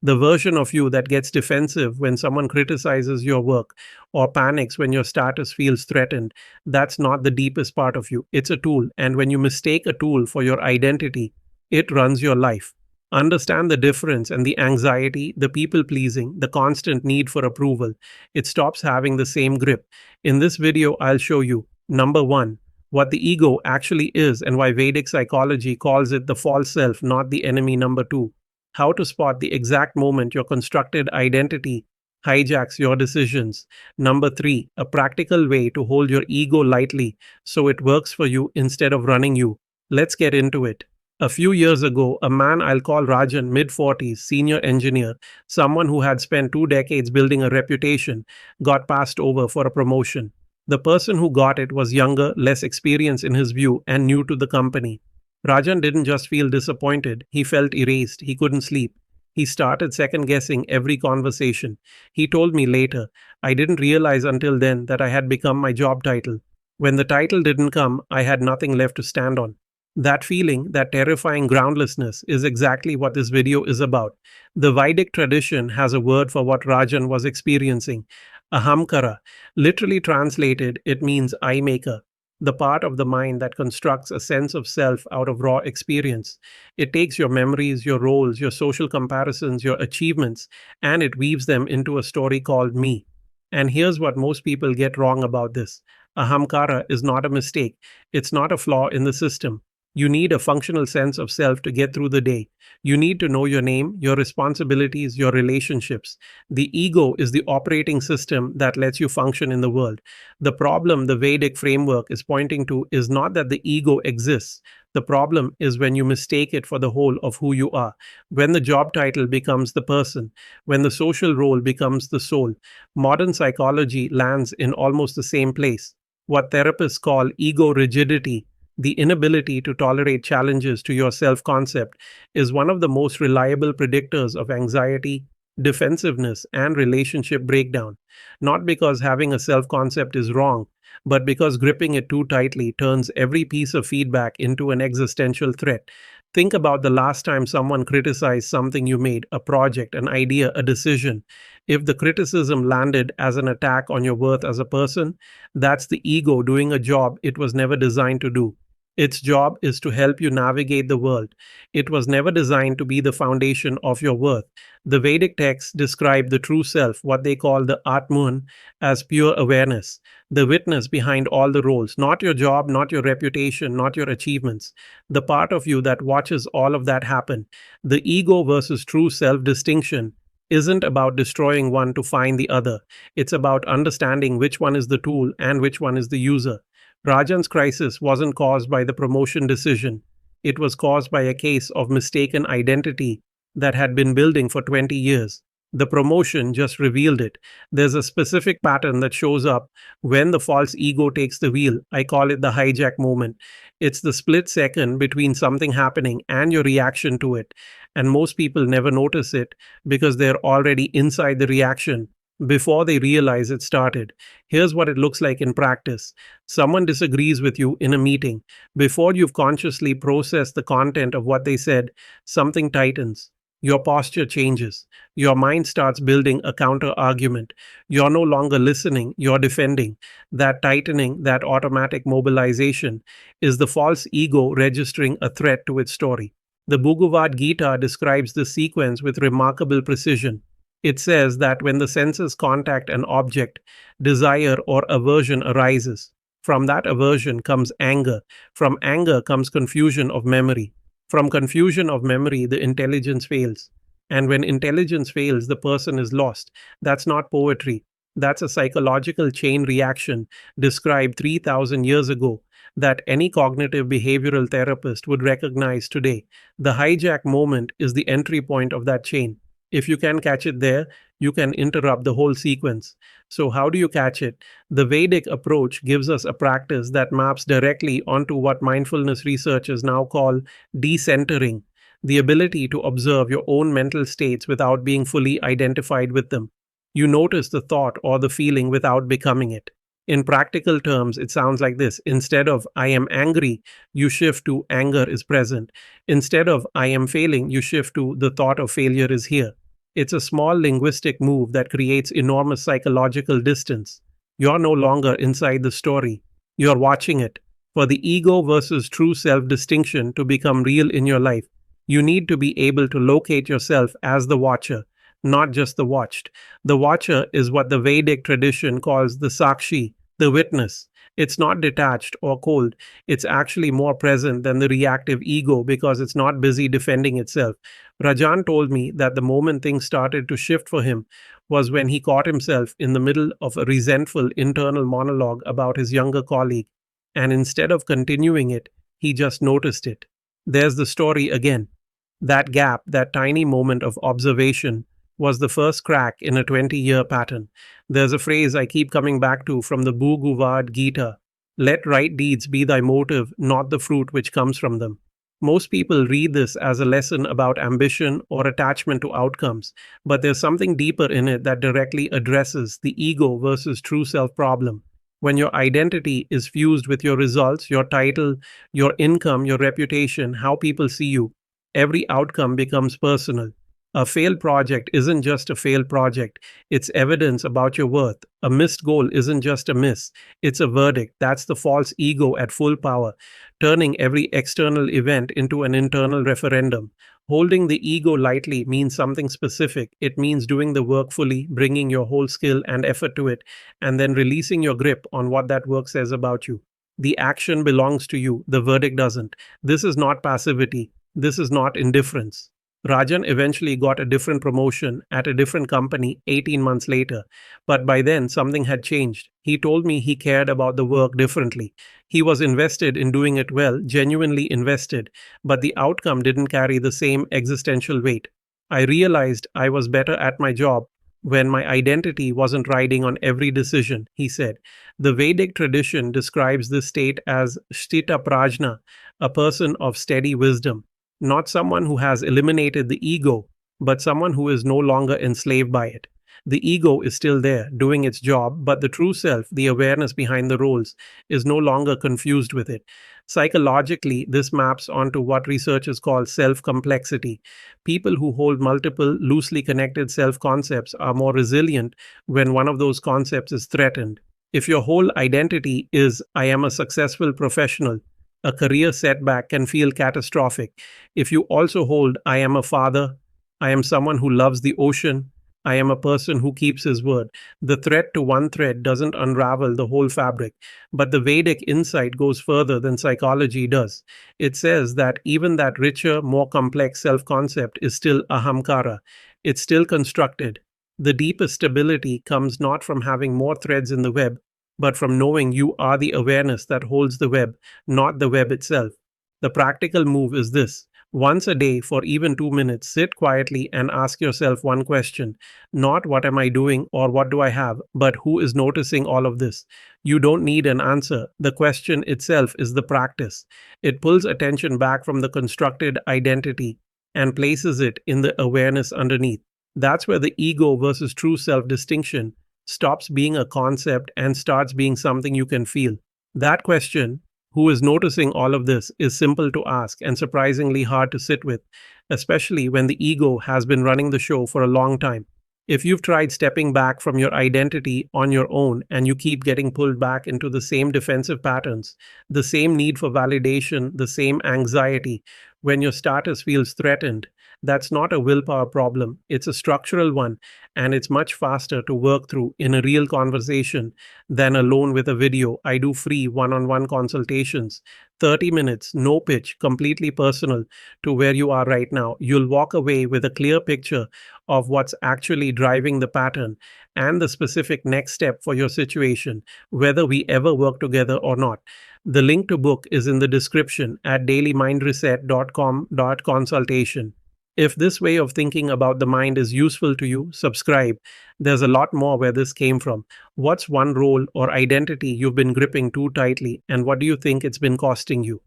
The version of you that gets defensive when someone criticizes your work or panics when your status feels threatened, that's not the deepest part of you. It's a tool, and when you mistake a tool for your identity, it runs your life. Understand the difference and the anxiety, the people pleasing, the constant need for approval. It stops having the same grip. In this video, I'll show you number one, what the ego actually is and why Vedic psychology calls it the false self, not the enemy. Number two, how to spot the exact moment your constructed identity hijacks your decisions. Number three, a practical way to hold your ego lightly so it works for you instead of running you. Let's get into it. A few years ago, a man I'll call Rajan, mid 40s, senior engineer, someone who had spent 2 decades building a reputation, got passed over for a promotion. The person who got it was younger, less experienced in his view, and new to the company. Rajan didn't just feel disappointed, he felt erased, he couldn't sleep. He started second guessing every conversation. He told me later, I didn't realize until then that I had become my job title. When the title didn't come, I had nothing left to stand on. That feeling, that terrifying groundlessness, is exactly what this video is about. The Vedic tradition has a word for what Rajan was experiencing: ahamkara. Literally translated, it means I maker, the part of the mind that constructs a sense of self out of raw experience. It takes your memories, your roles, your social comparisons, your achievements, and it weaves them into a story called me. And here's what most people get wrong about this: ahamkara is not a mistake, it's not a flaw in the system. You need a functional sense of self to get through the day. You need to know your name, your responsibilities, your relationships. The ego is the operating system that lets you function in the world. The problem the Vedic framework is pointing to is not that the ego exists. The problem is when you mistake it for the whole of who you are. When the job title becomes the person. When the social role becomes the soul. Modern psychology lands in almost the same place. What therapists call ego rigidity, the inability to tolerate challenges to your self concept, is one of the most reliable predictors of anxiety, defensiveness, and relationship breakdown. Not because having a self concept is wrong, but because gripping it too tightly turns every piece of feedback into an existential threat. Think about the last time someone criticized something you made: a project, an idea, a decision. If the criticism landed as an attack on your worth as a person, that's the ego doing a job it was never designed to do. Its job is to help you navigate the world. It was never designed to be the foundation of your worth. The Vedic texts describe the true self, what they call the Atman, as pure awareness, the witness behind all the roles, not your job, not your reputation, not your achievements, the part of you that watches all of that happen. The ego versus true self distinction isn't about destroying one to find the other. It's about understanding which one is the tool and which one is the user. Rajan's crisis wasn't caused by the promotion decision. It was caused by a case of mistaken identity that had been building for 20 years. The promotion just revealed it. There's a specific pattern that shows up when the false ego takes the wheel. I call it the hijack moment. It's the split second between something happening and your reaction to it. And most people never notice it because they're already inside the reaction before they realize it started. Here's what it looks like in practice. Someone disagrees with you in a meeting. Before you've consciously processed the content of what they said, something tightens. Your posture changes. Your mind starts building a counter argument. You're no longer listening, you're defending. That tightening, that automatic mobilization, is the false ego registering a threat to its story. The Bhagavad Gita describes this sequence with remarkable precision. It says that when the senses contact an object, desire or aversion arises. From that aversion comes anger. From anger comes confusion of memory. From confusion of memory, the intelligence fails. And when intelligence fails, the person is lost. That's not poetry. That's a psychological chain reaction described 3,000 years ago that any cognitive behavioral therapist would recognize today. The hijack moment is the entry point of that chain. If you can catch it there, you can interrupt the whole sequence. So how do you catch it? The Vedic approach gives us a practice that maps directly onto what mindfulness researchers now call decentering, the ability to observe your own mental states without being fully identified with them. You notice the thought or the feeling without becoming it. In practical terms, it sounds like this. Instead of I am angry, you shift to anger is present. Instead of I am failing, you shift to the thought of failure is here. It's a small linguistic move that creates enormous psychological distance. You're no longer inside the story, you're watching it. For the ego versus true self distinction to become real in your life, you need to be able to locate yourself as the watcher, not just the watched. The watcher is what the Vedic tradition calls the sakshi, the witness. It's not detached or cold. It's actually more present than the reactive ego because it's not busy defending itself. Rajan told me that the moment things started to shift for him was when he caught himself in the middle of a resentful internal monologue about his younger colleague. And instead of continuing it, he just noticed it. There's the story again. That gap, that tiny moment of observation, was the first crack in a 20-year pattern. There's a phrase I keep coming back to from the Bhagavad Gita: let right deeds be thy motive, not the fruit which comes from them. Most people read this as a lesson about ambition or attachment to outcomes, but there's something deeper in it that directly addresses the ego versus true self problem. When your identity is fused with your results, your title, your income, your reputation, how people see you, every outcome becomes personal. A failed project isn't just a failed project, it's evidence about your worth. A missed goal isn't just a miss, it's a verdict. That's the false ego at full power, turning every external event into an internal referendum. Holding the ego lightly means something specific. It means doing the work fully, bringing your whole skill and effort to it, and then releasing your grip on what that work says about you. The action belongs to you, the verdict doesn't. This is not passivity, this is not indifference. Rajan eventually got a different promotion at a different company 18 months later, but by then something had changed. He told me he cared about the work differently. He was invested in doing it well, genuinely invested, but the outcome didn't carry the same existential weight. I realized I was better at my job when my identity wasn't riding on every decision, he said. The Vedic tradition describes this state as sthita prajna, a person of steady wisdom. Not someone who has eliminated the ego, but someone who is no longer enslaved by it. The ego is still there, doing its job, but the true self, the awareness behind the roles, is no longer confused with it. Psychologically, this maps onto what researchers call self-complexity. People who hold multiple, loosely connected self-concepts are more resilient when one of those concepts is threatened. If your whole identity is, I am a successful professional, a career setback can feel catastrophic. If you also hold, I am a father, I am someone who loves the ocean, I am a person who keeps his word, the threat to one thread doesn't unravel the whole fabric. But the Vedic insight goes further than psychology does. It says that even that richer, more complex self-concept is still ahamkara. It's still constructed. The deepest stability comes not from having more threads in the web, but from knowing you are the awareness that holds the web, not the web itself. The practical move is this. Once a day, for even 2 minutes, sit quietly and ask yourself one question. Not what am I doing or what do I have, but who is noticing all of this? You don't need an answer. The question itself is the practice. It pulls attention back from the constructed identity and places it in the awareness underneath. That's where the ego versus true self distinction stops being a concept and starts being something you can feel. That question, who is noticing all of this, is simple to ask and surprisingly hard to sit with, especially when the ego has been running the show for a long time. If you've tried stepping back from your identity on your own and you keep getting pulled back into the same defensive patterns, the same need for validation, the same anxiety, when your status feels threatened, that's not a willpower problem. It's a structural one, and it's much faster to work through in a real conversation than alone with a video. I do free one-on-one consultations, 30 minutes, no pitch, completely personal to where you are right now. You'll walk away with a clear picture of what's actually driving the pattern and the specific next step for your situation, whether we ever work together or not. The link to book is in the description at dailymindreset.com/consultation. If this way of thinking about the mind is useful to you, subscribe. There's a lot more where this came from. What's one role or identity you've been gripping too tightly, and what do you think it's been costing you?